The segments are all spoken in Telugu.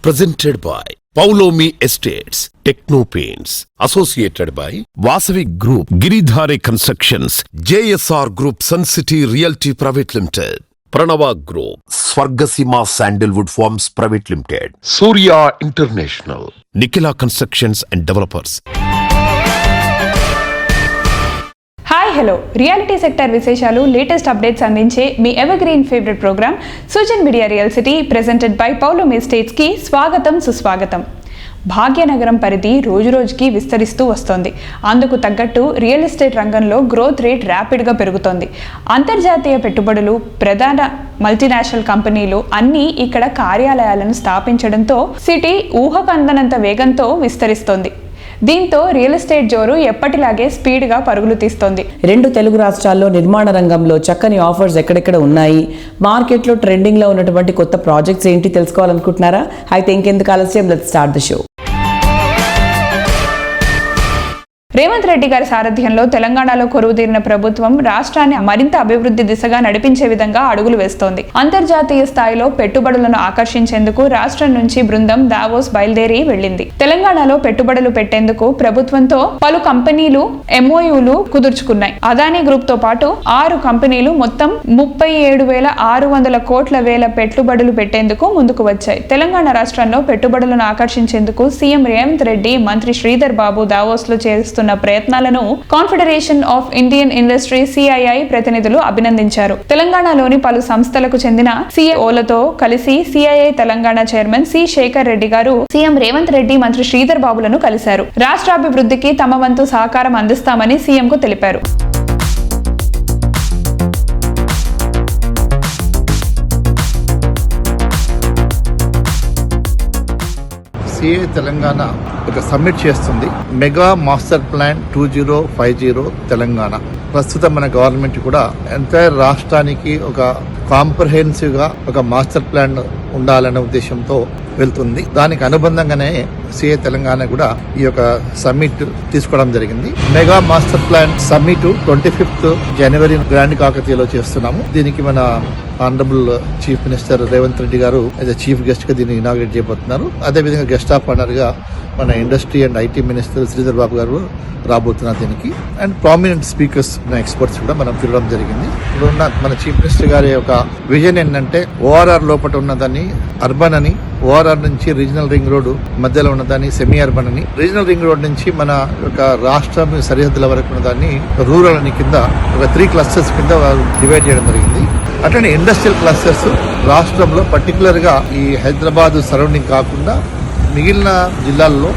Presented by Paulomi Estates, Techno Paints, associated by Vasavi Group, Giridhare Constructions, JSR Group, Sun City Realty Private Limited, Pranava Group, Swargasima Sandalwood Farms Private Limited, Surya International, Nikila Constructions and Developers. Hi hello reality sector విశేషాలు లేటెస్ట్ అప్డేట్స్ అందించే మీ evergreen favourite program Sujan media real city presented by Paulomi estates కి స్వాగతం సుస్వాగతం. భాగ్యనగరం పరిధి రోజురోజుకి విస్తరిస్తూ వస్తోంది. అందుకు తగ్గట్టు రియల్ ఎస్టేట్ రంగంలో గ్రోత్ రేట్ ర్యాపిడ్గా పెరుగుతోంది. అంతర్జాతీయ పెట్టుబడులు, ప్రధాన మల్టీనేషనల్ కంపెనీలు అన్నీ ఇక్కడ కార్యాలయాలను స్థాపించడంతో సిటీ ఊహకందనంత వేగంతో విస్తరిస్తోంది. దీంతో రియల్ ఎస్టేట్ జోరు ఎప్పటిలాగే స్పీడ్గా పరుగులు తీస్తోంది. 2 తెలుగు రాష్ట్రాల్లో నిర్మాణ రంగంలో చక్కని ఆఫర్స్ ఎక్కడెక్కడ ఉన్నాయి, మార్కెట్లో ట్రెండింగ్లో ఉన్నటువంటి కొత్త ప్రాజెక్ట్స్ ఏంటి తెలుసుకోవాలనుకుంటున్నారా? అయితే ఇంకెందుకు ఆలస్యం, let's start the show. Revanth Reddy గారి సారథ్యంలో తెలంగాణలో కొలువుదీరిన ప్రభుత్వం రాష్ట్రాన్ని మరింత అభివృద్ధి దిశగా నడిపించే విధంగా అడుగులు వేస్తోంది. అంతర్జాతీయ స్థాయిలో పెట్టుబడులను ఆకర్షించేందుకు రాష్ట్రం నుంచి బృందం దావోస్ బయలుదేరి వెళ్లింది. తెలంగాణలో పెట్టుబడులు పెట్టేందుకు ప్రభుత్వంతో పలు కంపెనీలు ఎంఓయూలు కుదుర్చుకున్నాయి. అదానీ గ్రూప్ తో పాటు 6 కంపెనీలు మొత్తం 37,600 కోట్ల పెట్టుబడులు పెట్టేందుకు ముందుకు వచ్చాయి. తెలంగాణ రాష్ట్రంలో పెట్టుబడులను ఆకర్షించేందుకు సీఎం రేవంత్ రెడ్డి, మంత్రి శ్రీధర్ బాబు దావోస్ లో చేస్తున్న ప్రయత్నాలను confederation of Indian industry CII ప్రతినిధులు అభినందించారు. తెలంగాణలోని పలు సంస్థలకు చెందిన CEOలతో కలిసి CII Telangana chairman C Shekhar Reddy garu CM Revanth Reddy, మంత్రి శ్రీధర్ బాబులను కలిశారు. రాష్ట్రాభివృద్ధికి తమ వంతు సహకారం అందిస్తామని సీఎం కు తెలిపారు. CII తెలంగాణ ఒక సబ్మిట్ చేస్తుంది. Mega master plan 2050 Telangana. ప్రస్తుతం మన గవర్నమెంట్ కూడా ఎంటైర్ రాష్ట్రానికి ఒక కాంప్రహెన్సివ్ గా ఒక మాస్టర్ ప్లాన్ ఉండాలనే ఉద్దేశంతో వెళ్తుంది. దానికి అనుబంధంగానే CII తెలంగాణ కూడా ఈ యొక్క సమ్మిట్ తీసుకోవడం జరిగింది. Mega master plan summit 25th జనవరి గ్రాండ్ కాకతీయలో చేస్తున్నాము. దీనికి మన honourable chief minister Revanth Reddy గారు చీఫ్ గెస్ట్ గా దీన్ని ఇనాగ్రేట్ చేయబోతున్నారు. అదేవిధంగా గెస్ట్ ఆఫ్ ఆనర్ గా మన industry and IT minister Sridhar Babu గారు రాబోతున్నారు దీనికి. అండ్ ప్రామినెంట్ స్పీకర్స్, ఎక్స్పర్ట్స్ కూడా మనం పిలవడం జరిగింది. ఇప్పుడున్న మన చీఫ్ మినిస్టర్ గారి యొక్క విజన్ ఏంటంటే ORR లోపల ఉన్నదాన్ని అర్బన్ అని, ORR నుంచి రీజనల్ రింగ్ రోడ్ మధ్యలో ఉన్నదాన్ని సెమీ అర్బన్ అని, రీజనల్ రింగ్ రోడ్ నుంచి మన యొక్క రాష్ట్రం సరిహద్దుల వరకు ఉన్నదాన్ని రూరల్ అని కింద ఒక 3 క్లస్టర్స్ కింద డివైడ్ చేయడం జరిగింది. అట్లనే ఇండస్ట్రియల్ క్లస్టర్స్ రాష్ట్రంలో పర్టికులర్ గా ఈ హైదరాబాద్ సరౌండింగ్ కాకుండా మిగిలిన జిల్లాల్లో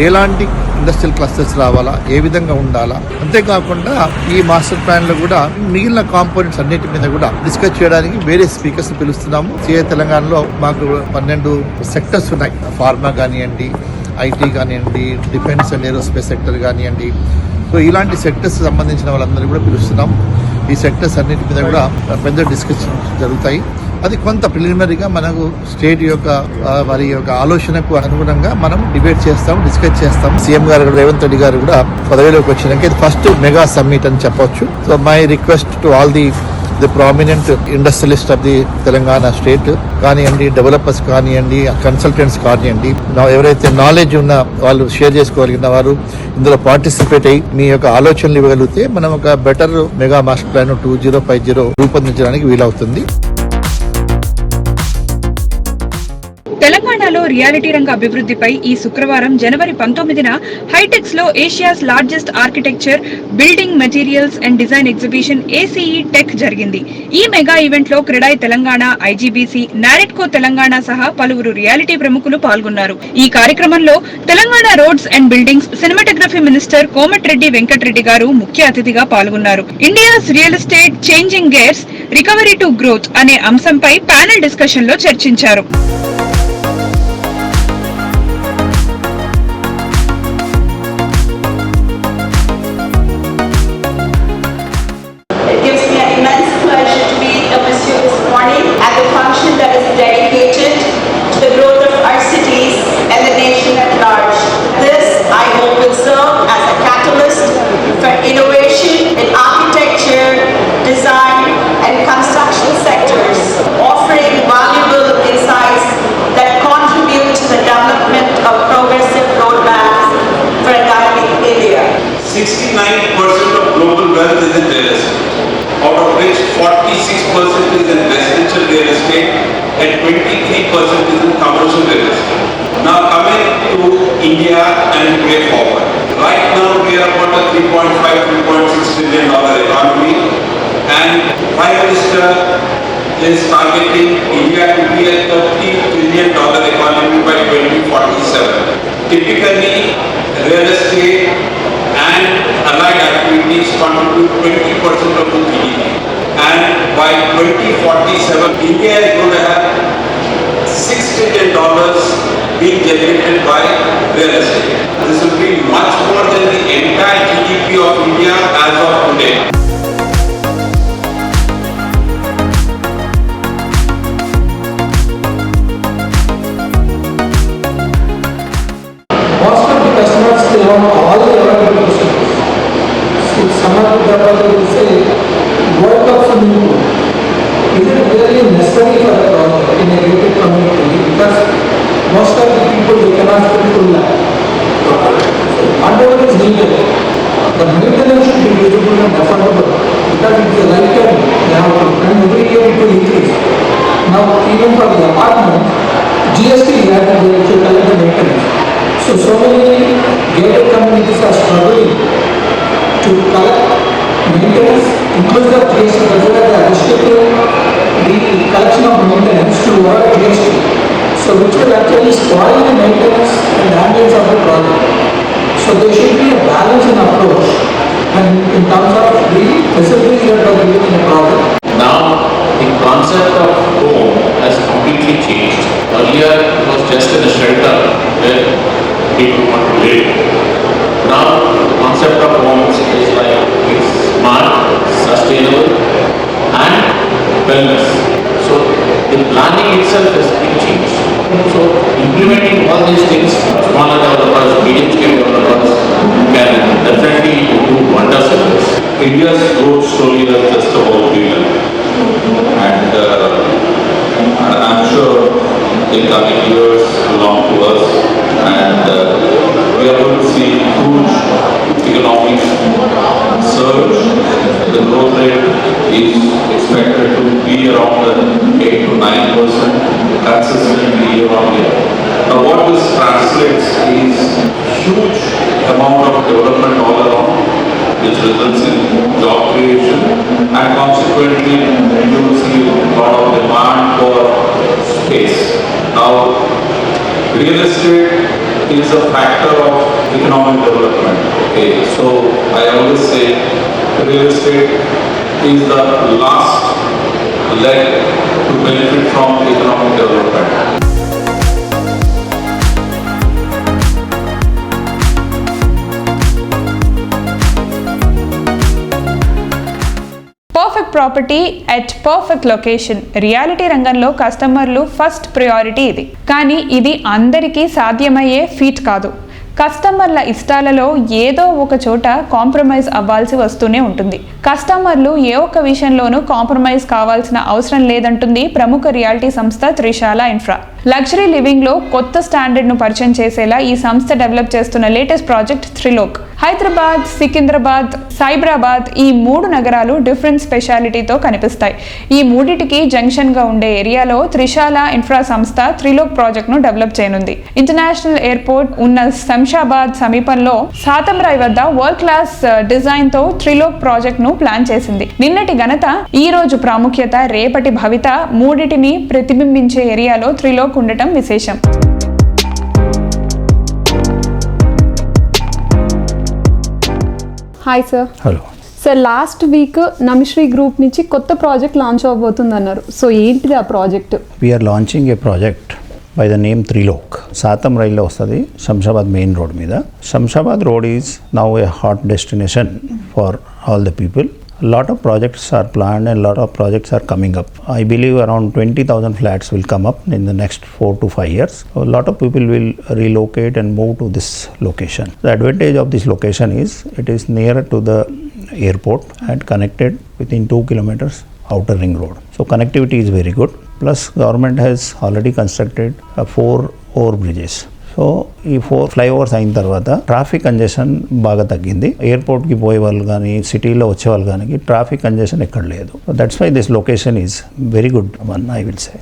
ఎలాంటి ఇండస్ట్రియల్ క్లస్టర్స్ రావాలా, ఏ విధంగా ఉండాలా, అంతేకాకుండా ఈ మాస్టర్ ప్లాన్ లో కూడా మిగిలిన కాంపోనెంట్స్ అన్నిటి మీద కూడా డిస్కస్ చేయడానికి వేరే స్పీకర్స్ పిలుస్తున్నాము. CII తెలంగాణలో మాకు 12 సెక్టర్స్ ఉన్నాయి. ఫార్మా కానివ్వండి, IT కానివ్వండి, డిఫెన్స్ అండ్ ఏరోస్పేస్ సెక్టర్ కానివ్వండి. సో ఇలాంటి సెక్టర్స్ సంబంధించిన వాళ్ళందరూ కూడా పిలుస్తున్నాం. ఈ సెక్టర్స్ అన్నిటి మీద కూడా పెద్ద డిస్కషన్ జరుగుతాయి. అది కొంత ప్రిలిమినరీగా మనకు స్టేట్ యొక్క వారి యొక్క ఆలోచనకు అనుగుణంగా మనం డిబేట్ చేస్తాం, డిస్కస్ చేస్తాం. సీఎం గారు రేవంత్ రెడ్డి గారు కూడా పదవిలోకి వచ్చినాక ఇది ఫస్ట్ మెగా సమ్మిట్ అని చెప్పొచ్చు. So my request to all the prominent industrialist of the Telangana state కానివ్వండి, డెవలపర్స్ కానివ్వండి, కన్సల్టెంట్స్ కానివ్వండి, ఎవరైతే నాలెడ్జ్ ఉన్న వాళ్ళు షేర్ చేసుకోగలిగిన వారు ఇందులో పార్టిసిపేట్ అయ్యి మీ యొక్క ఆలోచనలు ఇవ్వగలిగితే మనం ఒక బెటర్ మెగా మాస్టర్ ప్లాన్ 2050 రూపొందించడానికి వీలవుతుంది. తెలంగాణలో రియాలిటీ రంగ అభివృద్ధిపై ఈ శుక్రవారం జనవరి 19న హైటెక్స్ లో Asia's largest architecture, building materials and design exhibition ACE tech జరిగింది. ఈ మెగా ఈవెంట్ లో క్రెడాయ్ తెలంగాణ, IGBC, నారెట్కో తెలంగాణ సహా పలువురు రియాలిటీ ప్రముఖులు పాల్గొన్నారు. ఈ కార్యక్రమంలో Telangana roads and buildings cinematography minister Komatireddy Venkatareddy garu ముఖ్య అతిథిగా పాల్గొన్నారు. India's real estate changing gears, recovery to growth అనే అంశంపై ప్యానెల్ డిస్కషన్ లో చర్చించారు. Design and construction sectors, offering valuable insights 46% is in residential real estate and 23% is in commercial real estate. Now coming to India and way forward. Right now we are about a $3.5-3.6 trillion economy, and Prime Minister is targeting India to be a $30 trillion economy by 2047. Typically, real estate and allied activities contribute 20% of the GDP. And by 2047, India is going to have $6 trillion being generated by real estate. This will be much more than the entire GDP of India as of today. Most of the customers still want all the available customers. So some of the developers will say, World Cup swimming pool, is it really necessary for the project in a gated community? Because most of the people, they cannot fit full land. Whatever is needed, the maintenance should be visible and affordable, because it's a lifetime, they have to, and every year it will increase. Now, even for the apartment, GST is added there to collect the maintenance. So many gated communities are struggling to collect maintenance, inclusive of GST, as well as they are restricting the collection of maintenance to avoid GST. So which will actually spoil the maintenance and ambience of the project. So there should be a balance in approach and in terms of the facilities that are given in a project. Now, the concept of home has completely changed. Earlier, it was just in a shelter where people want to live. Now, the concept of homes is like it's smart, sustainable, and wellness. So, the planning itself has been changed. So, implementing all these things, smaller developers, medium-scale developers can definitely do wonders in this. India's growth story is just about freedom, and I'm sure in coming years belong to us, and we are going to see huge economic surge. The growth rate is expected to be around 8 to 9% consistently year on year. Now what this translates is huge amount of development all around, which results in job creation, and consequently you will see a lot of demand for space. Now, real estate is a factor of economic development. Okay, so I always say real estate is the last leg to benefit from economic development. Perfect property at perfect location. Reality రంగంలో కస్టమర్లు ఫస్ట్ ప్రయారిటీ ఇది. కానీ ఇది అందరికీ సాధ్యమయ్యే ఫీట్ కాదు. కస్టమర్ల ఇష్టాలలో ఏదో ఒక చోట కాంప్రమైజ్ అవ్వాల్సి వస్తూనే ఉంటుంది. కస్టమర్లు ఏ ఒక్క విషయంలోనూ కాంప్రమైజ్ కావాల్సిన అవసరం లేదంటుంది ప్రముఖ రియాలిటీ సంస్థ త్రిశాల ఇన్ఫ్రా. లగ్జరీ లివింగ్ లో కొత్త స్టాండర్డ్ ను పరిచయం చేసేలా ఈ సంస్థ డెవలప్ చేస్తున్న లేటెస్ట్ ప్రాజెక్ట్ త్రిలోక్. హైదరాబాద్, సికింద్రాబాద్, సైబరాబాద్ ఈ 3 నగరాలు డిఫరెంట్ స్పెషాలిటీతో కనిపిస్తాయి. ఈ మూడిటికి జంక్షన్ గా ఉండే ఏరియాలో త్రిశాల ఇన్ఫ్రా సంస్థ త్రిలోక్ ప్రాజెక్ట్ ను డెవలప్ చేయనుంది. ఇంటర్నేషనల్ ఎయిర్పోర్ట్ ఉన్న శంషాబాద్ సమీపంలో సాతంరాయ్ వద్ద వరల్డ్ క్లాస్ డిజైన్ తో త్రిలోక్ ప్రాజెక్ట్ ను ప్లాన్ చేసింది. నిన్నటి ఘనత, ఈ రోజు ప్రాముఖ్యత, రేపటి భవిత మూడిటిని ప్రతిబింబించే ఏరియాలో త్రిలోక్ ఉండటం విశేషం. Hi sir. Hello sir, last week Namishree group నుంచి కొత్త ప్రాజెక్ట్ లాంచ్ అవబోతుంది అన్నారు. సో ఏంటిది ఆ project? We are launching a project by the name Trilok. సాతం రైల్లో వస్తుంది, శంషాబాద్ మెయిన్ రోడ్ మీద. Shamshabad road is now a hot destination for all the people. Lot of projects are planned and lot of projects are coming up. I believe around 20,000 flats will come up in the next 4 to 5 years. So a lot of people will relocate and move to this location. The advantage of this location is it is nearer to the airport and connected within 2 kilometers outer ring road. So connectivity is very good. Plus government has already constructed 4 overbridges. So ఈ 4 ఫ్లైఓవర్స్ అయిన తర్వాత ట్రాఫిక్ కంజెషన్ బాగా తగ్గింది. ఎయిర్పోర్ట్కి పోయే వాళ్ళు కానీ సిటీలో వచ్చే వాళ్ళు కానీ ట్రాఫిక్ కంజెషన్ ఎక్కడ లేదు. That's why this location is very good one I will say.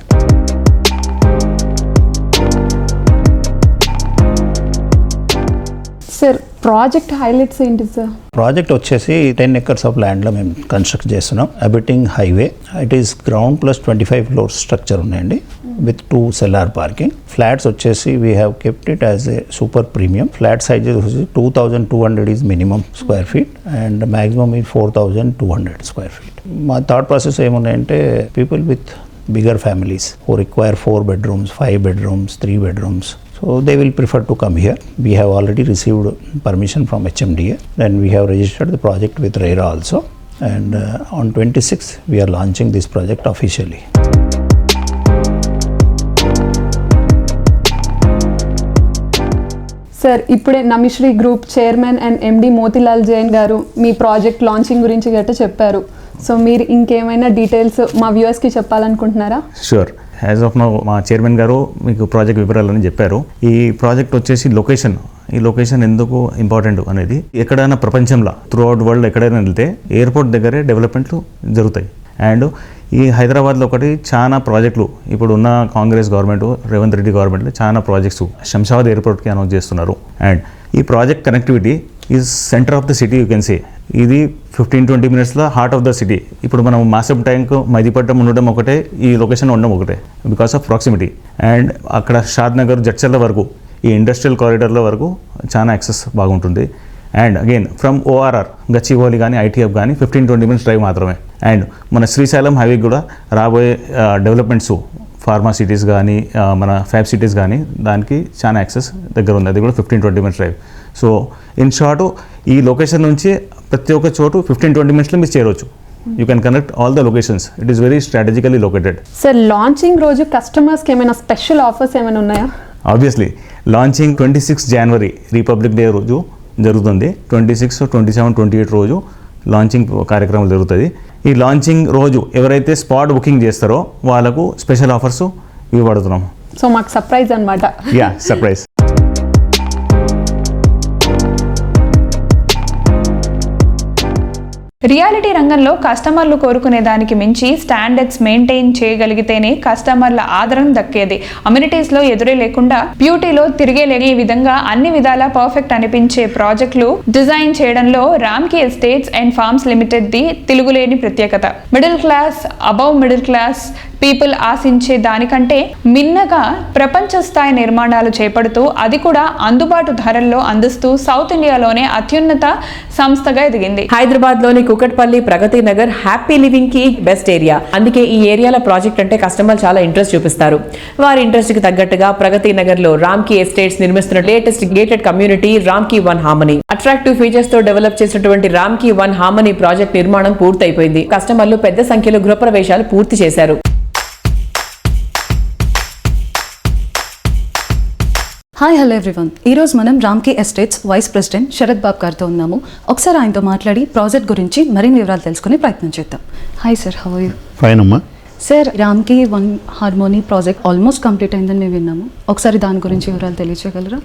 Sir project highlights ఏంటి సార్? ప్రాజెక్ట్ వచ్చేసి 10 acres ఆఫ్ ల్యాండ్లో మేము కన్స్ట్రక్ట్ చేస్తున్నాం. Abutting highway, it is ground plus 25 floors structure ఉన్నాయండి విత్ 2 cellar పార్కింగ్. ఫ్లాట్స్ వచ్చేసి we have kept it as a super premium. Flat size వచ్చేసి 2200 is minimum square feet and maximum ఈ 4200 స్క్వేర్ ఫీట్. మా thought process ఏమున్నాయంటే people with bigger families who require 4 bedrooms, 5 bedrooms, 3 bedrooms. So they will prefer to come here. We have already received permission from HMDA. Then we have registered the project with RERA also. And on 26th, we are launching this project officially. Sir ఇప్పుడే Namishree group chairman and MD Motilal Jain garu మీ ప్రాజెక్ట్ లాంచింగ్ గురించి గట్రా చెప్పారు. సో మీరు ఇంకేమైనా డీటెయిల్స్ మా వ్యూవర్స్కి చెప్పాలనుకుంటున్నారా? షూర్. యాజ్ ఆఫ్ నౌ మా చైర్మన్ గారు మీకు ప్రాజెక్ట్ వివరాలని చెప్పారు. ఈ ప్రాజెక్ట్ వచ్చేసి లొకేషన్, ఈ లొకేషన్ ఎందుకు ఇంపార్టెంట్ అనేది ఎక్కడైనా ప్రపంచంలో త్రూ అవుట్ వరల్డ్ ఎక్కడైనా వెళ్తే ఎయిర్పోర్ట్ దగ్గరే డెవలప్మెంట్లు జరుగుతాయి. అండ్ ఈ హైదరాబాద్లో ఒకటి చాలా ప్రాజెక్టులు ఇప్పుడు ఉన్న కాంగ్రెస్ గవర్నమెంట్, రేవంత్ రెడ్డి గవర్నమెంట్లో చాలా ప్రాజెక్ట్స్ శంషాబాద్ ఎయిర్పోర్ట్కి అనౌన్స్ చేస్తున్నారు. అండ్ ఈ project connectivity is centre of the city you can say. ఇది 15-20 minutesలో హార్ట్ ఆఫ్ ద సిటీ. ఇప్పుడు మనం మాసబ్ ట్యాంక్ మైదీపట్నం ఉండడం ఒకటే, ఈ లొకేషన్ ఉండడం ఒకటే బికాస్ ఆఫ్ ప్రాక్సిమిటీ. అండ్ అక్కడ షాద్ నగర్ జడ్చర్ల వరకు ఈ ఇండస్ట్రియల్ కారిడార్ల వరకు చాలా యాక్సెస్ బాగుంటుంది. And again from ORR Gachibowli కానీ ఐటీఎఫ్ కానీ 15-20 minutes డ్రైవ్ మాత్రమే. అండ్ మన శ్రీశైలం హైవే కూడా రాబోయే డెవలప్మెంట్స్ ఫార్మా సిటీస్ కానీ మన ఫ్యాబ్ సిటీస్ కానీ దానికి చాలా యాక్సెస్ దగ్గర ఉంది. అది కూడా 15-20 minutes drive. So in short ఈ లొకేషన్ నుంచి ప్రతి ఒక్క చోటు 15-20 minutesలో మీరు చేరవచ్చు. You can connect all the locations. It is very strategically located. Sir launching రోజు కస్టమర్స్కి ఏమైనా స్పెషల్ ఆఫర్స్ ఏమైనా ఉన్నాయా? Obviously launching 26 January republic day రోజు జరుగుతుంది. 26, 27, 28 రోజు లాంచింగ్ కార్యక్రమం జరుగుతుంది. ఈ లాంచింగ్ రోజు ఎవరైతే స్పాట్ బుకింగ్ చేస్తారో వాళ్ళకు స్పెషల్ ఆఫర్స్ ఇవ్వబడుతున్నాము. సో మాకు సర్ప్రైజ్ అనమాట. Yeah, surprise. రియాలిటీ రంగంలో కస్టమర్లు కోరుకునే దానికి మించి స్టాండర్డ్స్ మెయింటైన్ చేయగలిగితేనే కస్టమర్ల ఆదరణ దక్కేది. అమ్యూనిటీస్ లో ఎదురే లేకుండా బ్యూటీలో తిరిగే లేని విధంగా అన్ని విధాలా పర్ఫెక్ట్ అనిపించే ప్రాజెక్టులు డిజైన్ చేయడంలో Ramky estates and farms limited ది తిరుగులేని ప్రత్యేకత. Middle class, above middle class people ఆశించే దానికంటే మిన్నగా ప్రపంచ స్థాయి నిర్మాణాలు చేపడుతూ అది కూడా అందుబాటు ధరల్లో అందిస్తూ సౌత్ ఇండియాలోనే అత్యున్నత సంస్థగా ఎదిగింది. హైదరాబాద్ లోని కుకట్పల్లి, ప్రగతి నగర్ హ్యాపీ లివింగ్ కి బెస్ట్ ఏరియా. అందుకే ఈ ఏరియాల ప్రాజెక్ట్ అంటే కస్టమర్ చాలా ఇంట్రెస్ట్ చూపిస్తారు. వారి ఇంట్రెస్ట్ కి తగ్గట్టుగా ప్రగతి నగర్ లో రామ్కీ ఎస్టేట్స్ నిర్మిస్తున్న latest gated community Ramky one harmony. Attractive features తో డెవలప్ చేసినటువంటి రామ్కీ వన్ హార్మనీ ప్రాజెక్ట్ నిర్మాణం పూర్తయిపోయింది. కస్టమర్లు పెద్ద సంఖ్యలో గృహప్రవేశాలు పూర్తి చేశారు. Hi hello everyone. ఈరోజు మనం Ramky estates vice president Sharath Babu గారితో ఉన్నాము. ఒకసారి ఆయనతో మాట్లాడి ప్రాజెక్ట్ గురించి మరిన్ని వివరాలు తెలుసుకునే ప్రయత్నం చేద్దాం. Hi sir, how are you? Fine అమ్మా. Sir, Ramky one harmony project almost complete అయిందని మేము విన్నాము. ఒకసారి దాని గురించి వివరాలు తెలియజేయగలరా?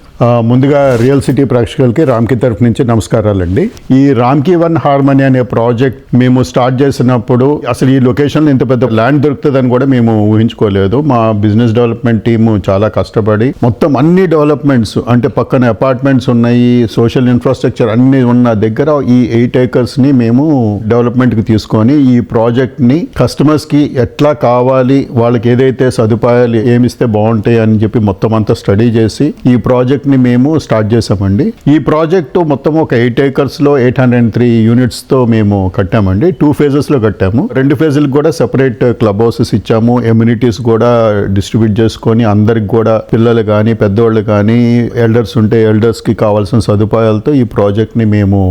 ముందుగా రియల్ సిటీ ప్రేక్షకులకి రామ్కీ తరఫు నుంచి నమస్కారాలండి. ఈ రామ్కీ వన్ హార్మనీ అనే ప్రాజెక్ట్ మేము స్టార్ట్ చేసినప్పుడు అసలు ఈ లొకేషన్లో ఇంత పెద్ద ల్యాండ్ దొరుకుతుందని కూడా మేము ఊహించుకోలేదు. మా బిజినెస్ డెవలప్మెంట్ టీము చాలా కష్టపడి మొత్తం అన్ని డెవలప్మెంట్స్ అంటే పక్కన అపార్ట్మెంట్స్ ఉన్నాయి, సోషల్ ఇన్ఫ్రాస్ట్రక్చర్ అన్ని ఉన్న దగ్గర ఈ 8 acres ని మేము డెవలప్మెంట్కి తీసుకొని ఈ ప్రాజెక్ట్ని కస్టమర్స్కి ఎట్లా కావాలి, వాళ్ళకి ఏదైతే సదుపాయాలు ఏమిస్తే బాగుంటాయి అని చెప్పి మొత్తం అంతా స్టడీ చేసి ఈ ప్రాజెక్ట్ ని మేము స్టార్ట్ చేసామండి. ఈ ప్రాజెక్టు మొత్తం ఒక 8 acres లో 803 units తో మేము కట్టామండి. 2 phases లో కట్టాము. 2 phases కూడా సెపరేట్ క్లబ్ హౌసెస్ ఇచ్చాము. ఎమ్యూనిటీస్ కూడా డిస్ట్రిబ్యూట్ చేసుకొని అందరికి కూడా పిల్లలు కానీ పెద్దవాళ్ళు కానీ ఎల్డర్స్ ఉంటే ఎల్డర్స్ కి కావాల్సిన సదుపాయాలతో ఈ ప్రాజెక్ట్ ని మేము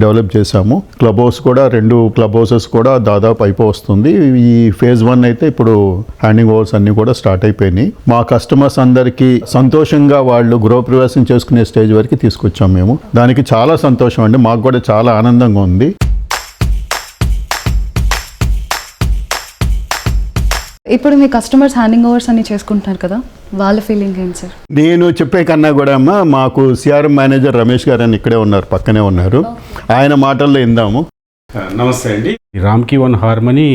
డెవలప్ చేసాము. క్లబ్ హౌస్ కూడా 2 క్లబ్ హౌసెస్ కూడా దాదాపు అయిపోతుంది. ఈ phase 1 అయితే ఇప్పుడు హ్యాండింగ్ ఓవర్స్ అన్ని కూడా స్టార్ట్ అయిపోయినాయి. మా కస్టమర్స్ అందరికీ సంతోషంగా వాళ్ళు గృహప్రవేశం చేసుకునే స్టేజ్ వరకు తీసుకొచ్చాం మేము. దానికి చాలా సంతోషం అండి, మాకు కూడా చాలా ఆనందంగా ఉంది. ఇప్పుడు మీ కస్టమర్స్ హ్యాండింగ్ ఓవర్స్ అన్ని చేసుకుంటున్నారు కదా, వాళ్ళ ఫీలింగ్ ఏంటి సార్? నేను చెప్పే కన్నా కూడా అమ్మా, మాకు సిఆర్ఎం మేనేజర్ రమేష్ గారు అని ఇక్కడే ఉన్నారు, పక్కనే ఉన్నారు, ఆయన మాటల్లో ఇందాము. నమస్తే అండి. రామ్కి వన్ హార్మనీ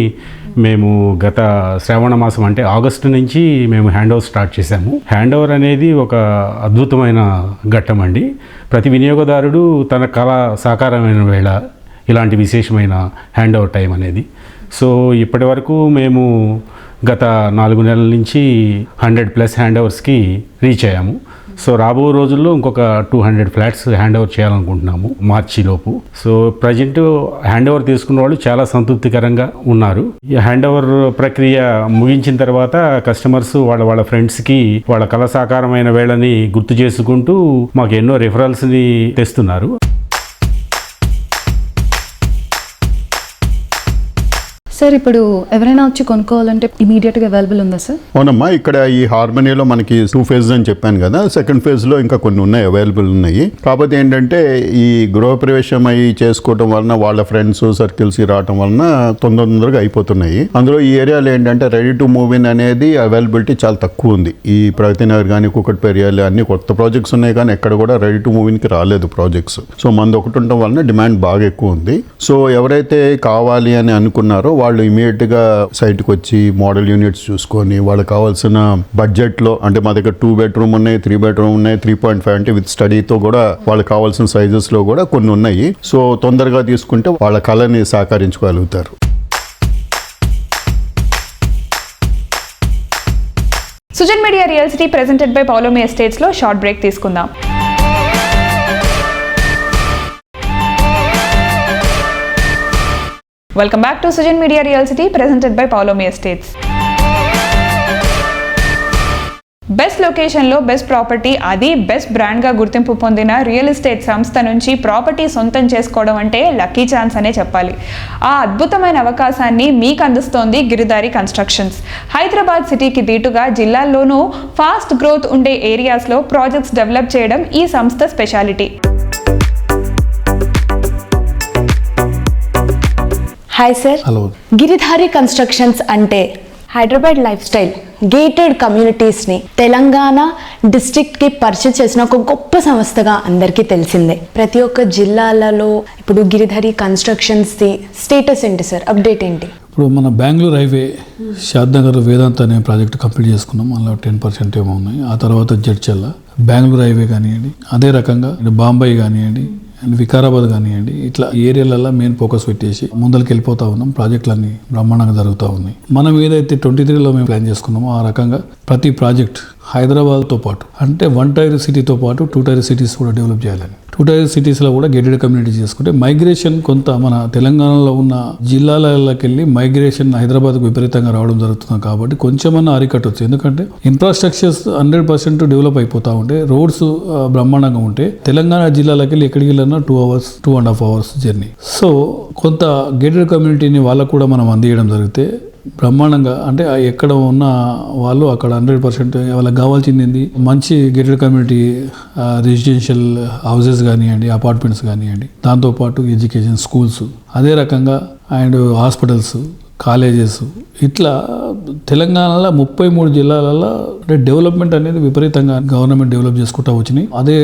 మేము గత శ్రావణ మాసం అంటే ఆగస్టు నుంచి మేము హ్యాండ్ ఓవర్ స్టార్ట్ చేశాము. హ్యాండ్ ఓవర్ అనేది ఒక అద్భుతమైన ఘట్టం అండి. ప్రతి వినియోగదారుడు తన కళ సాకారమైన వేళ ఇలాంటి విశేషమైన హ్యాండ్ ఓవర్ టైం అనేది. సో ఇప్పటి వరకు మేము గత 4 నెలల నుంచి 100+ హ్యాండ్ ఓవర్స్కి రీచ్ అయ్యాము. సో రాబో రోజుల్లో ఇంకొక 200 ఫ్లాట్స్ హ్యాండ్ ఓవర్ చేయాలనుకుంటున్నాము మార్చిలోపు. సో ప్రజెంట్ హ్యాండ్ ఓవర్ తీసుకున్న వాళ్ళు చాలా సంతృప్తికరంగా ఉన్నారు. ఈ హ్యాండ్ ఓవర్ ప్రక్రియ ముగించిన తర్వాత కస్టమర్స్ వాళ్ళ ఫ్రెండ్స్కి వాళ్ళ కళ సాకారమైన వేళని గుర్తు చేసుకుంటూ మాకు ఎన్నో రిఫరల్స్ని తెస్తున్నారు. సార్ ఇప్పుడు ఎవరైనా వచ్చి కొనుక్కోవాలంటే ఇమీడియట్గా అవైలబుల్ ఉందా సార్? అవునమ్మా, ఇక్కడ ఈ హార్మనీలో మనకి 2 phases అని చెప్పాను కదా, సెకండ్ ఫేజ్లో ఇంకా కొన్ని ఉన్నాయి, అవైలబుల్ ఉన్నాయి. కాకపోతే ఏంటంటే ఈ గృహప్రవేశం అయ్యి చేసుకోవటం వలన వాళ్ళ ఫ్రెండ్స్ సర్కిల్స్ రావటం వలన తొందరగా అయిపోతున్నాయి. అందులో ఈ ఏరియాలో ఏంటంటే రెడీ టు మూవ్ ఇన్ అనేది అవైలబిలిటీ చాలా తక్కువ ఉంది. ఈ ప్రగతి నగర్ కానీ కుకట్పేరియాలు అన్ని కొత్త ప్రాజెక్ట్స్ ఉన్నాయి, కానీ ఎక్కడ కూడా రెడీ టు మూవ్ ఇన్కి రాలేదు ప్రాజెక్ట్స్. సో మనది ఒకటి ఉండటం వలన డిమాండ్ బాగా ఎక్కువ ఉంది. సో ఎవరైతే కావాలి అని అనుకున్నారో వాళ్ళు ఇమీడియట్గా సైట్కి వచ్చి మోడల్ యూనిట్స్ చూసుకొని వాళ్ళకి కావాల్సిన బడ్జెట్లో, అంటే మా దగ్గర 2 bedroom ఉన్నాయి, 3 bedroom ఉన్నాయి, 3.5 అంటే విత్ స్టడీతో కూడా వాళ్ళకి కావాల్సిన సైజెస్లో కూడా కొన్ని ఉన్నాయి. సో తొందరగా తీసుకుంటే వాళ్ళ కళని సహకరించుకోగలుగుతారు. Sujan media real city presented by Paulomi estates లో షార్ట్ బ్రేక్ తీసుకుందాం. Welcome back to Sujan media real city presented by Paulomi estates. Best లొకేషన్లో బెస్ట్ ప్రాపర్టీ, అది బెస్ట్ బ్రాండ్గా గుర్తింపు పొందిన రియల్ ఎస్టేట్ సంస్థ నుంచి ప్రాపర్టీ సొంతం చేసుకోవడం అంటే లక్కీ ఛాన్స్ అనే చెప్పాలి. ఆ అద్భుతమైన అవకాశాన్ని మీకు అందిస్తోంది గిరిధారి కన్స్ట్రక్షన్స్. హైదరాబాద్ సిటీకి దీటుగా జిల్లాల్లోనూ ఫాస్ట్ గ్రోత్ ఉండే ఏరియాస్లో ప్రాజెక్ట్స్ డెవలప్ చేయడం ఈ సంస్థ speciality. Hi sir. Hello. Giridhari constructions అంటే హైదరాబాద్ లైఫ్ స్టైల్, గేటెడ్ కమ్యూనిటీస్ని తెలంగాణ డిస్ట్రిక్ట్కి పరిచయం చేసిన ఒక గొప్ప సంస్థగా అందరికీ తెలిసిందే. ప్రతి ఒక్క జిల్లాలలో ఇప్పుడు గిరిధారి కన్స్ట్రక్షన్స్ది స్టేటస్ ఏంటి సార్, అప్డేట్ ఏంటి? ఇప్పుడు మన బెంగళూరు హైవే షాద్నగర్ వేదాంత్ అనే ప్రాజెక్ట్ కంప్లీట్ చేసుకున్నాం. అందులో 10% ఏమో ఉన్నాయి. ఆ తర్వాత జడ్చల్ల బెంగళూరు హైవే కానివ్వండి, అదే రకంగా బాంబే కానివ్వండి అండ్ వికారాబాద్ కానివ్వండి, ఇట్లా ఏరియాలలో మెయిన్ ఫోకస్ పెట్టేసి ముందరికి వెళ్ళిపోతా ఉన్నాం. ప్రాజెక్టులన్నీ బ్రహ్మాండంగా జరుగుతూ ఉన్నాయి. మనం ఏదైతే 23లో మేము ప్లాన్ చేసుకున్నామో ఆ రకంగా ప్రతి ప్రాజెక్ట్ హైదరాబాద్తో పాటు, అంటే 1 tier సిటీతో పాటు 2 tier సిటీస్ కూడా డెవలప్ చేయాలని, 2 tier సిటీస్లో కూడా గేటెడ్ కమ్యూనిటీ చేసుకుంటే మైగ్రేషన్ కొంత మన తెలంగాణలో ఉన్న జిల్లాలకి వెళ్ళి మైగ్రేషన్ హైదరాబాద్కు విపరీతంగా రావడం జరుగుతుంది. కాబట్టి కొంచెమన్నా అరికట్టవచ్చు. ఎందుకంటే ఇన్ఫ్రాస్ట్రక్చర్స్ 100% డెవలప్ అయిపోతూ ఉంటే, రోడ్స్ బ్రహ్మాండంగా ఉంటే తెలంగాణ జిల్లాలకి వెళ్ళి ఎక్కడికి వెళ్ళినా 2 hours 2.5 hours జర్నీ. సో కొంత గేటెడ్ కమ్యూనిటీని వాళ్ళకు కూడా మనం అందియడం జరిగితే బ్రహ్మాండంగా, అంటే ఎక్కడ ఉన్న వాళ్ళు అక్కడ 100% వాళ్ళకి కావాల్సింది మంచి గేటెడ్ కమ్యూనిటీ రెసిడెన్షియల్ హౌసెస్ కానివ్వండి, అపార్ట్మెంట్స్ కానివ్వండి, దాంతోపాటు ఎడ్యుకేషన్ స్కూల్స్, అదే రకంగా అండ్ హాస్పిటల్స్, కాలేజెస్, ఇట్లా తెలంగాణలో 33 జిల్లాలలో అంటే డెవలప్మెంట్ అనేది విపరీతంగా గవర్నమెంట్ డెవలప్ చేసుకుంటూ వచ్చినాయి. అదే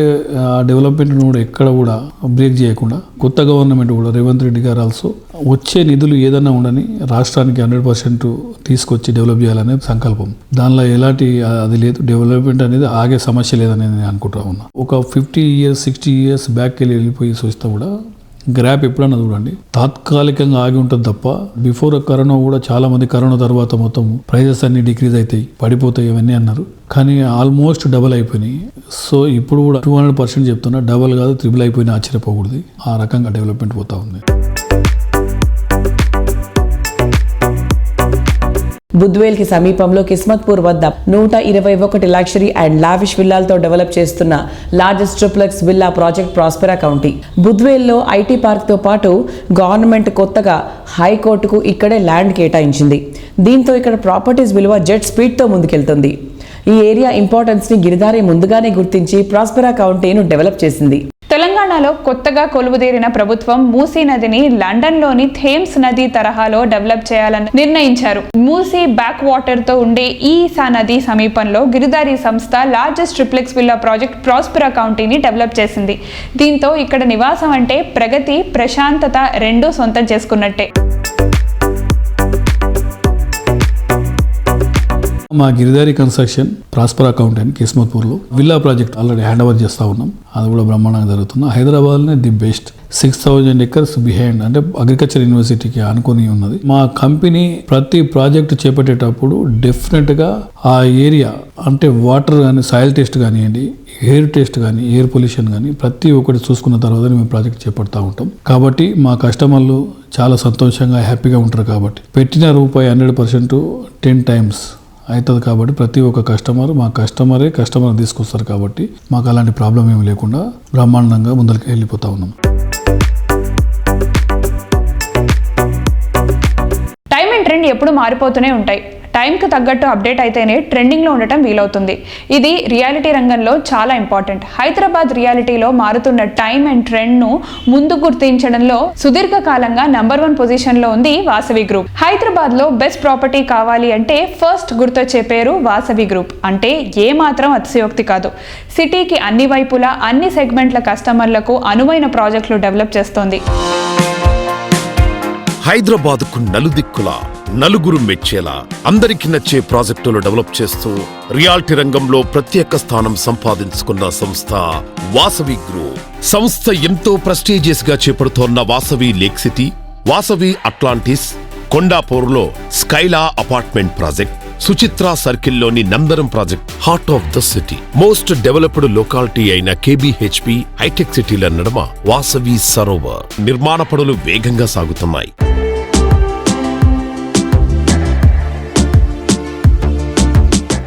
డెవలప్మెంట్ కూడా ఎక్కడ కూడా బ్రేక్ చేయకుండా కొత్త గవర్నమెంట్ కూడా రేవంత్ రెడ్డి గారు ఆల్సో వచ్చే నిధులు ఏదైనా ఉండని రాష్ట్రానికి 100% తీసుకొచ్చి డెవలప్ చేయాలనే సంకల్పం. దానిలో ఎలాంటి అది లేదు, డెవలప్మెంట్ అనేది ఆగే సమస్య లేదనేది నేను అనుకుంటా ఉన్నా. ఒక 50 years 60 years బ్యాక్ వెళ్ళిపోయి చూస్తే కూడా గ్రాప్ ఎప్పుడన్నా చూడండి తాత్కాలికంగా ఆగి ఉంటుంది తప్ప, బిఫోర్ కరోనా కూడా చాలా మంది కరోనా తర్వాత మొత్తం ప్రైజెస్ అన్ని డిక్రీజ్ అవుతాయి, పడిపోతాయి ఇవన్నీ అన్నారు. కానీ ఆల్మోస్ట్ డబల్ అయిపోయినాయి. సో ఇప్పుడు కూడా 200% చెప్తున్నా, డబల్ కాదు 3 అయిపోయినా ఆశ్చర్యపోకూడదు. ఆ రకంగా డెవలప్మెంట్ పోతా ఉంది. బుద్వేల్కి సమీపంలో కిస్మత్పూర్ వద్ద 121 లగ్జరీ అండ్ లావిష్ విల్లాలతో డెవలప్ చేస్తున్న largest triplex villa project Prospera County. బుద్వేల్లో ఐటీ పార్క్తో పాటు గవర్నమెంట్ కొత్తగా హైకోర్టుకు ఇక్కడే ల్యాండ్ కేటాయించింది. దీంతో ఇక్కడ ప్రాపర్టీస్ విలువ జెట్ స్పీడ్తో ముందుకెళ్తుంది. ఈ ఏరియా ఇంపార్టెన్స్ని గిరిధారి ముందుగానే గుర్తించి ప్రాస్పెరా కౌంటీను డెవలప్ చేసింది. తెలంగాణలో కొత్తగా కొలువుదీరిన ప్రభుత్వం మూసీ నదిని లండన్లోని థేమ్స్ నది తరహాలో డెవలప్ చేయాలని నిర్ణయించారు. మూసీ బ్యాక్ వాటర్ తో ఉండే ఈసా నది సమీపంలో గిరిదారి సంస్థ largest triplex villa project Prospera కౌంటీని డెవలప్ చేసింది. దీంతో ఇక్కడ నివాసం అంటే ప్రగతి, ప్రశాంతత రెండూ సొంతం చేసుకున్నట్టే. మా గిరిదారి కన్స్ట్రక్షన్ ప్రాస్పర్ అకౌంట్ అని కిస్మత్పూర్లో villa project already hand over చేస్తూ ఉన్నాం. అది కూడా బ్రహ్మాండంగా జరుగుతుంది. హైదరాబాద్లోనే ది బెస్ట్ 6,000 acres బిహైండ్ అంటే అగ్రికల్చర్ యూనివర్సిటీకి ఆనుకొని ఉన్నది. మా కంపెనీ ప్రతి ప్రాజెక్ట్ చేపట్టేటప్పుడు డెఫినెట్గా ఆ ఏరియా అంటే వాటర్ కానీ, సాయిల్ టెస్ట్ కానివ్వండి, ఎయిర్ టెస్ట్ కానీ, ఎయిర్ పొల్యూషన్ కానీ ప్రతి ఒక్కటి చూసుకున్న తర్వాత మేము ప్రాజెక్ట్ చేపడతా ఉంటాం. కాబట్టి మా కస్టమర్లు చాలా సంతోషంగా హ్యాపీగా ఉంటారు. కాబట్టి పెట్టిన రూపాయి 100% 10 times అవుతుంది. కాబట్టి ప్రతి ఒక్క కస్టమర్ మా కస్టమర్ తీసుకొస్తారు. కాబట్టి మాకు అలాంటి ప్రాబ్లం ఏమి లేకుండా బ్రహ్మాండంగా ముందరికి వెళ్ళిపోతా ఉన్నాం. టైం అండ్ ట్రెండ్ ఎప్పుడు మారిపోతూనే ఉంటాయి. టైంకి తగ్గట్టు అప్డేట్ అయితేనే ట్రెండింగ్లో ఉండటం వీలవుతుంది. ఇది రియాలిటీ రంగంలో చాలా ఇంపార్టెంట్. హైదరాబాద్ రియాలిటీలో మారుతున్న టైం అండ్ ట్రెండ్ను ముందు గుర్తించడంలో సుదీర్ఘకాలంగా నంబర్ 1 పొజిషన్లో ఉంది వాసవి గ్రూప్. హైదరాబాద్లో బెస్ట్ ప్రాపర్టీ కావాలి అంటే ఫస్ట్ గుర్తొచ్చే పేరు వాసవి గ్రూప్. అంటే ఏమాత్రం అతిశయోక్తి కాదు. సిటీకి అన్ని వైపులా అన్ని సెగ్మెంట్ల కస్టమర్లకు అనువైన ప్రాజెక్టులు డెవలప్ చేస్తోంది. హైదరాబాద్కు నలుదిక్కులా నలుగురు మెచ్చేలా అందరికి నచ్చే ప్రాజెక్టులు డెవలప్ చేస్తూ రియాలిటీ రంగంలో ప్రత్యేక స్థానం సంపాదించుకున్న సంస్థ వాసవి గ్రూప్. సంస్థ ఎంతో ప్రెస్టీజియస్ గా చేపడుతోన్న Vasavi lake city, Vasavi Atlantis, కొండాపూర్లో స్కైలా అపార్ట్మెంట్ ప్రాజెక్ట్, సుచిత్ర సర్కిల్లోని నందరం project heart of the city, most developed locality అయిన కేబీహెచ్పి హైటెక్ సిటీల నడుమ వాసవి సరోవర్ నిర్మాణ పనులు వేగంగా సాగుతున్నాయి.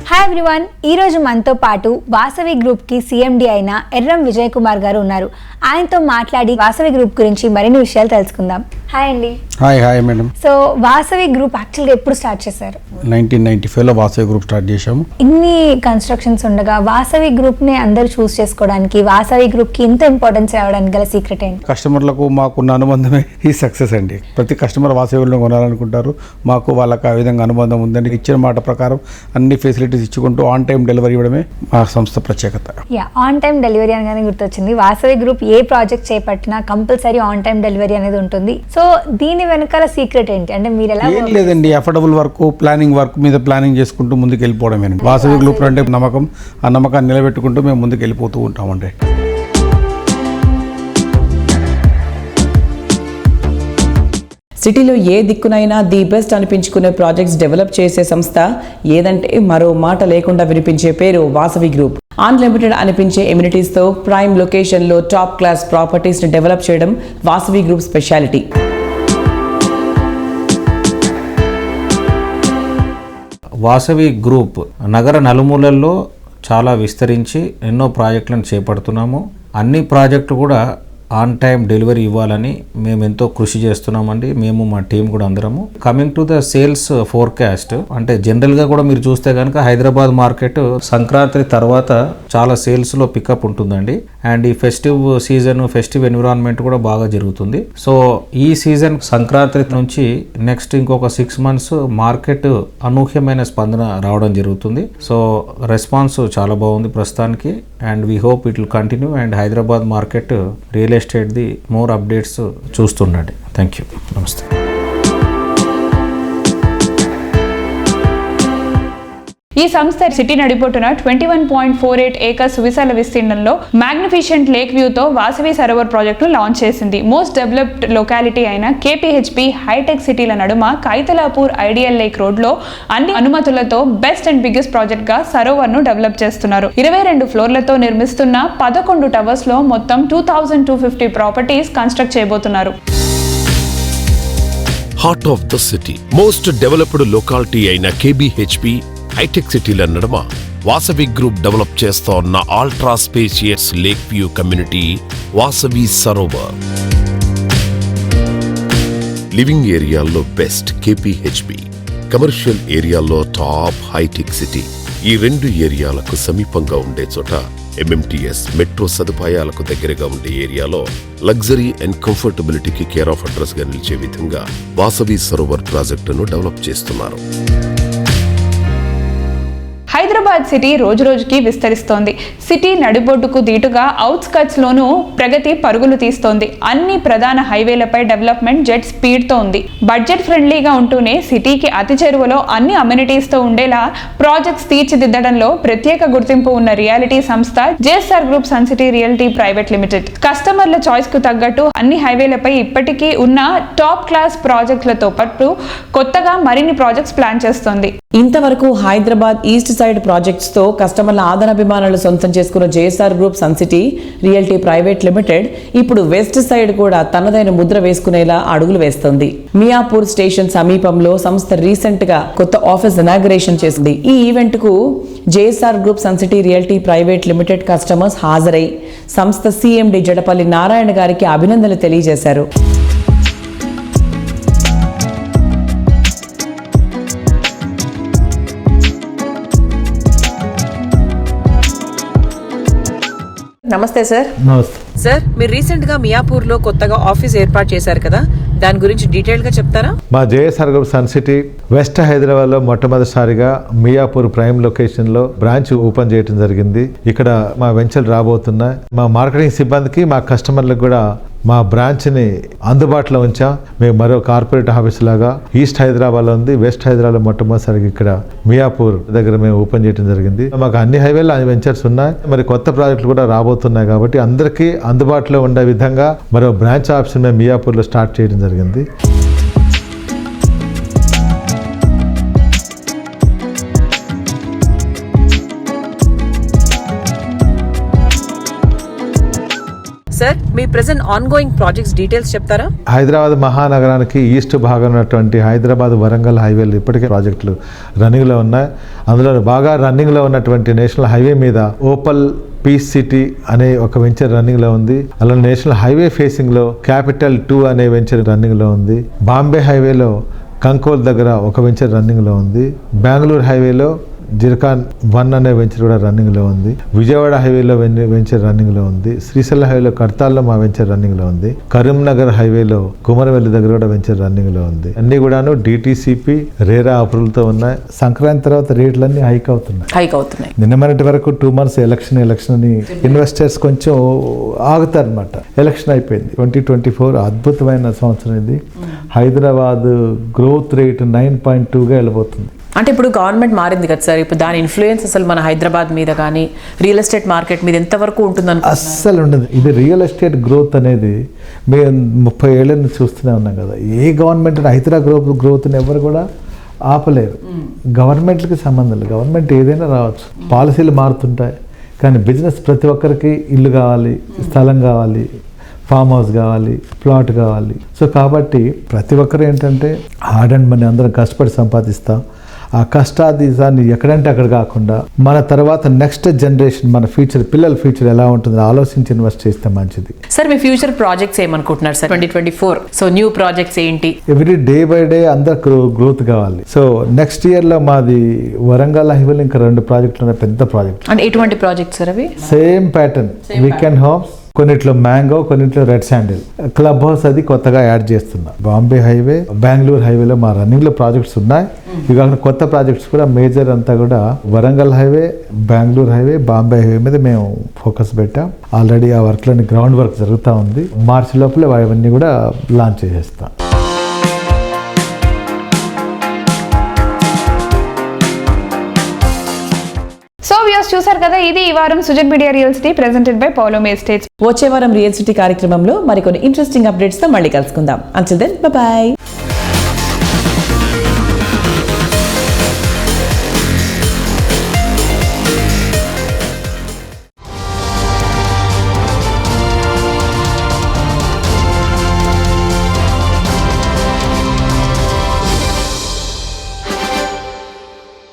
హాయ్ ఎవ్రీవన్, ఈరోజు మనతో పాటు వాసవి గ్రూప్కి సిఎండి అయిన ఎర్రం విజయ్ కుమార్ గారు ఉన్నారు. ఆయనతో మాట్లాడి వాసవి గ్రూప్ గురించి మరిన్ని విషయాలు తెలుసుకుందాం. హాయ్ అండి. Hi madam. So Vasavi group యాక్చువల్గా ఎప్పుడు స్టార్ట్ చేశారు? 1995లో వాసవి గ్రూప్ స్టార్ట్ చేశాము. ఇన్ని కన్స్ట్రక్షన్స్ ఉండగా వాసవి గ్రూప్ని అందరూ చూస్ చేసుకోవడానికి, వాసవి గ్రూప్కి ఇంత ఇంపార్టెన్స్ ఇవ్వడానికి గల సీక్రెట్ ఏంటి? కస్టమర్లకు మాకున్న అనుబంధమే ఈ సక్సెస్ అండి. ప్రతి కస్టమర్ వాసవిలో కొనాలనుకుంటారు. మాకు వాళ్ళకి ఆ విధంగా అనుబంధం ఉందండి. ఇచ్చిన మాట ప్రకారం అన్ని ఫెసిలిటీస్ ఇచ్చుకుంటూ ఆన్ టైం డెలివరీ ఇవ్వడమే మా సంస్థ ప్రత్యేకత. ఆన్ టైం డెలివరీ అనగానే గుర్తొచ్చింది. వాసవి గ్రూప్ ఏ ప్రాజెక్ట్ చేపట్టినా కంపల్సరీ ఆన్ టైం డెలివరీ అనేది ఉంటుంది. సో దీని వెనకాల సీక్రెట్ ఏంటి? అంటే మీరు ఎలా? ఏం లేదండి, అఫోర్డబుల్ వర్క్, ప్లానింగ్ వర్క్ మీద ప్లానింగ్ చేసుకుంటూ ముందుకు వెళ్ళిపోవడమేనండి. వాసవి గ్రూప్ అంటే నమ్మకం, ఆ నమ్మకాన్ని నిలబెట్టుకుంటూ మేము ముందుకు వెళ్ళిపోతూ ఉంటామండి. సిటీలో ఏ దిక్కునైనా ది బెస్ట్ అనిపించుకునే ప్రాజెక్ట్స్ డెవలప్ చేసే సంస్థ ఏదంటే మరో మాట లేకుండా వినిపించే పేరు వాసవి గ్రూప్. అన్లిమిటెడ్ అనిపించే ఎమ్యూనిటీస్తో ప్రైమ్ లొకేషన్లో టాప్ క్లాస్ ప్రాపర్టీస్ని డెవలప్ చేయడం Vasavi group speciality. Vasavi group నగర నలుమూలల్లో చాలా విస్తరించి ఎన్నో ప్రాజెక్టులను చేపడుతున్నాము. అన్ని ప్రాజెక్టులు కూడా ఆన్ టైం డెలివరీ ఇవ్వాలని మేము ఎంతో కృషి చేస్తున్నామండి. మేము మా టీం కూడా అందరము. Coming to the sales forecast, అంటే జనరల్గా కూడా మీరు చూస్తే కనుక హైదరాబాద్ మార్కెట్ సంక్రాంతి తర్వాత చాలా సేల్స్లో పికప్ ఉంటుందండి. అండ్ ఈ ఫెస్టివ్ సీజన్, ఫెస్టివ్ ఎన్విరాన్మెంట్ కూడా బాగా జరుగుతుంది. సో ఈ సీజన్ సంక్రాంతి నుంచి నెక్స్ట్ ఇంకొక 6 months మార్కెట్ అనూహ్యమైన స్పందన రావడం జరుగుతుంది. సో రెస్పాన్స్ చాలా బాగుంది ప్రస్తుతానికి. And we hope it will continue. And Hyderabad market real estate the more updates చూస్తుండండి. Thank you. నమస్తే. ఈ సంస్థ సిటీ నడిబొట్టున 21.48 acres విశాల విస్తీర్ణంలో మ్యాగ్నిఫిషెంట్ లేక్ వ్యూతో వాసవి సరోవర్ ప్రాజెక్టును లాంచ్ చేసింది. మోస్ట్ డెవలప్డ్ లొకాలిటీ అయిన కేపీహెచ్పి హైటెక్ సిటీల నడుమ కైతలాపూర్ ఐడియల్ లేక్ రోడ్లో అన్ని అనుమతులతో బెస్ట్ అండ్ బిగ్గెస్ట్ ప్రాజెక్ట్గా సరోవర్ను డెవలప్ చేస్తున్నారు. 22 ఫ్లోర్లతో నిర్మిస్తున్న 11 టవర్స్లో మొత్తం 2250 ప్రాపర్టీస్ కన్స్ట్రక్ట్ చేయబోతున్నారు. Heart of the city, most developed locality అయిన కేబీహెచ్పి హైటెక్ సిటీల నడుమ వాసవి గ్రూప్ డెవలప్ చేస్తోన్న ultra spacious lake view community Vasavi Sarovar. Living ఏరియాల్లో బెస్ట్ కేపీహెచ్పి, కమర్షియల్ ఏరియాల్లో టాప్ హైటెక్ సిటీ, ఈ 2 ఏరియాలకు సమీపంగా ఉండే చోట MMTS మెట్రో సదుపాయాలకు దగ్గరగా ఉండే ఏరియాలో లగ్జరీ అండ్ కంఫర్టబిలిటీకి కేర్ ఆఫ్ అడ్రస్ గా నిలిచే విధంగా వాసవి సరోవర్ ప్రాజెక్టును డెవలప్ చేస్తున్నారు. హైదరాబాద్ సిటీ రోజురోజుకి విస్తరిస్తోంది. సిటీ నడిబొడ్డుకు దీటుగా అవుట్స్కట్స్ లోనూ ప్రగతి పరుగులు తీస్తోంది. అన్ని ప్రధాన హైవేలపై డెవలప్మెంట్ జెట్ స్పీడ్ తో ఉంది. బడ్జెట్ ఫ్రెండ్లీగా ఉంటూనే సిటీకి అతి చేరువలో అన్ని అమ్యూనిటీస్ తో ఉండేలా ప్రాజెక్ట్స్ తీర్చిదిద్దడంలో ప్రత్యేక గుర్తింపు ఉన్న రియాలిటీ సంస్థ JSR group Sun City realty private limited. కస్టమర్ల చాయిస్ కు తగ్గట్టు అన్ని హైవేలపై ఇప్పటికీ ఉన్న టాప్ క్లాస్ ప్రాజెక్టులతో పాటు కొత్తగా మరిన్ని ప్రాజెక్ట్స్ ప్లాన్ చేస్తోంది. ఇంతవరకు హైదరాబాద్ ఈస్ట్ సైడ్ ప్రాజెక్ట్స్ తో కస్టమర్ల ఆదరాభిమానాలు సొంతం చేసుకున్న JSR group Sun City realty private limited ఇప్పుడు వెస్ట్ సైడ్ కూడా తనదైన ముద్ర వేసుకునేలా అడుగులు వేస్తోంది. మియాపూర్ స్టేషన్ సమీపంలో సంస్థ రీసెంట్ గా కొత్త ఆఫీస్ ఇనాగ్రేషన్ చేసింది. ఈ ఈవెంట్ కు JSR group Sun City realty private limited customers హాజరై సంస్థ CMD జడపల్లి నారాయణ గారికి అభినందనలు తెలియజేశారు. నమస్తే సార్. నమస్తే సార్, మీరు రీసెంట్ గా మియాపూర్ లో కొత్తగా ఆఫీస్ ఏర్పాటు చేశారు కదా, దాని గురించి డీటెయిల్ గా చెప్తారా? మా JSR group Sun City west Hyderabad లో మొట్టమొదటిసారిగా మియాపూర్ ప్రైమ్ లొకేషన్ లో బ్రాంచ్ ఓపెన్ చేయడం జరిగింది. ఇక్కడ మా వెంచర్ రాబోతున్నాయి. మా మార్కెటింగ్ సిబ్బందికి, మా కస్టమర్లకు కూడా మా బ్రాంచ్ని అందుబాటులో ఉంచాం. మేము మరో కార్పొరేట్ ఆఫీస్ లాగా ఈస్ట్ హైదరాబాద్లో ఉంది. వెస్ట్ హైదరాబాద్లో మొట్టమొదటిసారిగా ఇక్కడ మియాపూర్ దగ్గర మేము ఓపెన్ చేయడం జరిగింది. మాకు అన్ని హైవేలు అన్ని వెంచర్స్ ఉన్నాయి. మరి కొత్త ప్రాజెక్టులు కూడా రాబోతున్నాయి కాబట్టి అందరికీ అందుబాటులో ఉండే విధంగా మరో బ్రాంచ్ ఆఫీస్ మేము మియాపూర్లో స్టార్ట్ చేయడం జరిగింది. Sir, me present on going projects details చెప్తారా? హైదరాబాద్ మహానగరానికి ఈస్ట్ భాగం ఉన్నటువంటి హైదరాబాద్ వరంగల్ హైవేలు ఇప్పటికే ప్రాజెక్టులు రన్నింగ్లో ఉన్నాయి. అందులో బాగా రన్నింగ్లో ఉన్నటువంటి నేషనల్ హైవే మీద ఓపల్ పీస్ సిటీ అనే ఒక వెంచర్ రన్నింగ్లో ఉంది. అలానే నేషనల్ హైవే ఫేసింగ్లో క్యాపిటల్ 2 అనే వెంచర్ రన్నింగ్లో ఉంది. బాంబే హైవేలో కంకోల్ దగ్గర ఒక వెంచర్ రన్నింగ్లో ఉంది. బెంగళూరు హైవేలో జిర్కాన్ 1 అనే వెంచర్ కూడా రన్నింగ్లో ఉంది. విజయవాడ హైవేలో వెంచర్ రన్నింగ్లో ఉంది. శ్రీశైలం హైవేలో కడతాల్లో మా వెంచర్ రన్నింగ్లో ఉంది. కరీంనగర్ హైవేలో కుమరవెల్లి దగ్గర కూడా వెంచర్ రన్నింగ్లో ఉంది. అన్ని కూడాను DTCP రేరా అప్రూవల్తో ఉన్నాయి. సంక్రాంతి తర్వాత రేట్లన్నీ హైక్ అవుతున్నాయి. నిన్న మొన్నటి వరకు 2 months ఎలక్షన్ అని ఇన్వెస్టర్స్ కొంచెం ఆగుతారనమాట. ఎలక్షన్ అయిపోయింది. 2024 అద్భుతమైన సంవత్సరం ఇది. హైదరాబాద్ గ్రోత్ రేట్ 9.2గా వెళ్ళబోతుంది. అంటే ఇప్పుడు గవర్నమెంట్ మారింది కదా సార్, ఇప్పుడు దాని ఇన్ఫ్లుయెన్స్ అసలు మన హైదరాబాద్ మీద కానీ రియల్ ఎస్టేట్ మార్కెట్ మీద ఎంతవరకు ఉంటుంది? అస్సలు ఉండదు. ఇది రియల్ ఎస్టేట్ గ్రోత్ అనేది మేము 30 ఏళ్ళ నుంచి చూస్తూనే ఉన్నాం కదా. ఏ గవర్నమెంట్ హైదరాబాద్ గ్రోత్ని ఎవరు కూడా ఆపలేరు. గవర్నమెంట్లకి సంబంధం లేదు. గవర్నమెంట్ ఏదైనా రావచ్చు, పాలసీలు మారుతుంటాయి, కానీ బిజినెస్ ప్రతి ఒక్కరికి ఇల్లు కావాలి, స్థలం కావాలి, ఫామ్ హౌస్ కావాలి, ప్లాట్ కావాలి. సో కాబట్టి ప్రతి ఒక్కరు ఏంటంటే హార్డ్ అండ్ మనీ అందరం కష్టపడి సంపాదిస్తాం. ఆ కష్టాన్ని ఎక్కడంటే అక్కడ కాకుండా మన తర్వాత నెక్స్ట్ జనరేషన్, మన ఫ్యూచర్, పిల్లల ఫ్యూచర్ ఎలా ఉంటుందో ఆలోచించి ఇన్వెస్ట్ చేస్తే మంచిది. సార్, మీ ఫ్యూచర్ ప్రాజెక్ట్స్ ఏమనుకుంటున్నారు సార్ 2024? సో న్యూ ప్రాజెక్ట్స్ ఏంటి? ఎవ్రీ డే బై డే అందరు గ్రోత్ కావాలి. సో నెక్స్ట్ ఇయర్లో మాది వరంగల్ హైవేలో ఇంకా 2 ప్రాజెక్టులు ఉన్నాయి, పెద్ద ప్రాజెక్ట్. అంటే ఎటువంటి ప్రాజెక్ట్స్ సార్ అవి? సేమ్ ప్యాటర్న్, వీకెండ్ హోమ్స్, కొన్నిట్లో మ్యాంగో, కొన్నిట్లో రెడ్ శాండిల్. క్లబ్ హౌస్ అది కొత్తగా యాడ్ చేస్తున్నా. బాంబే హైవే, బెంగళూరు హైవేలో మా రన్నింగ్లో ప్రాజెక్ట్స్ ఉన్నాయి. ఇవి కాకుండా కొత్త ప్రాజెక్ట్స్ కూడా మేజర్ అంతా కూడా Warangal highway, Bengaluru highway, Bombay highway మీద మేము ఫోకస్ పెట్టాం. ఆల్రెడీ ఆ వర్క్లని గ్రౌండ్ వర్క్ జరుగుతూ ఉంది. మార్చి లోపల అవన్నీ కూడా లాంచ్ చేసేస్తాం. సో వ్యూస్ చూసారు కదా, ఇది ఈ వారం Sujan media real city presented by Paulomi estates. వచ్చే వారం రియల్ సిటీ కార్యక్రమంలో మరికొన్ని ఇంట్రెస్టింగ్ అప్డేట్స్ తో మళ్ళీ కలుసుకుందాం. Until then bye by.